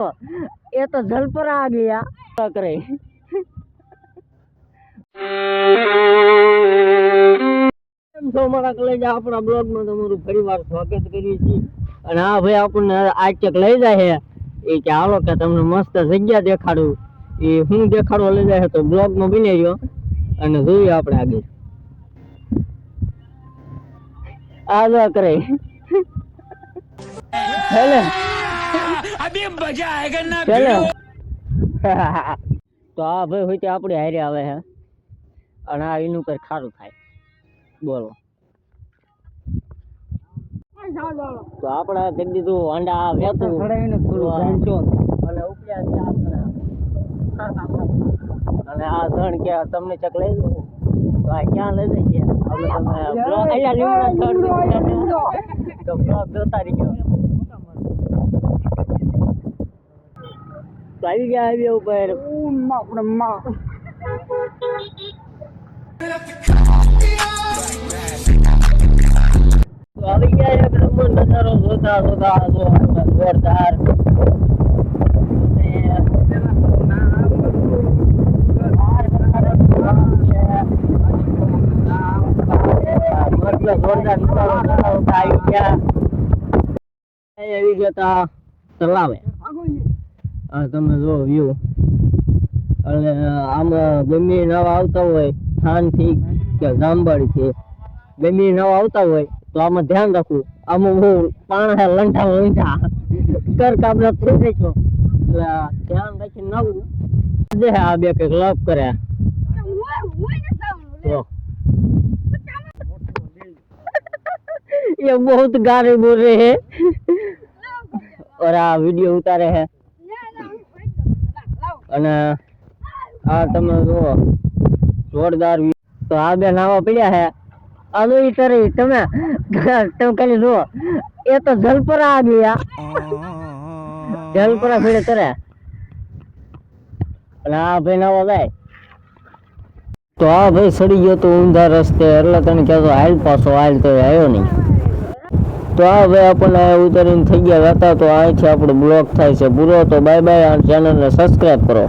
ये तो जल पर आ गया करे આપણા બ્લોગ માં તમારું ફરીવાર સ્વાગત કરીએ છીએ અને હા ભાઈ આપણને આજ ચેક લઈ જાય છે એ કે હાલો કે તમને મસ્ત જગ્યા દેખાડું એ હું દેખાડવા લઈ જાય તો બ્લોગ માં બની રહ્યો અને જોઈએ આપણે આગળ આ કરે હેલે અભી મજા આયેગા ના હેલે તો આ ભાઈ હોય તે આપણે હારે આવે છે અને આ એનું પર ખારું થાય બોલો તો આપણે કરી દીધું અંડા વેતું અને ઉપડ્યા અને આ ધણ કે તમને ચક લઈ દઉં તો આ ક્યાં લઈ જઈ ગયા આપણે તમે બ્લોગ અહીંયા લીમડા તો બ્લોગ જોતા રહી ગયો તો આવી ગયા આવી ઉપર આપણે માં તો આવી ગયા એક નંબર નજારો જોતા જોતા જોરદાર આવી ગયા તલાવે તમે જો વ્યૂ અને આમાં ગમે નવા આવતા હોય થાનથી કે જાંબળથી ગમે નવા આવતા હોય તો આમાં ધ્યાન રાખવું આમાં બહુ પાણા લંઠા કર કાબલા થઈ જશો એટલે ધ્યાન રાખી નવું જે આ બે કઈક લપ કર્યા ये बहुत गाने बोल रहे हैं और आ वीडियो उतारे है અને આ તમે જો જોરદાર તો આ બે નાવા પડ્યા છે આનો ઈ તરે તમે ખાલી જો એ તો જલ પર આ ગયા જલ પર ફેરે તરે અને આ ભાઈ નાવા જાય તો આ ભાઈ સડી ગયો તો ઊંધા રસ્તે એટલે તને કહેતો હાલ પાછો હાલ તો આવ્યો નહીં તો આ ભાઈ આપણને ઉતરીને થઈ ગયા હતા તો અહીંથી આપણો બ્લોગ થાય છે પૂરો તો બાય બાય અને ચેનલને સબસ્ક્રાઈબ કરો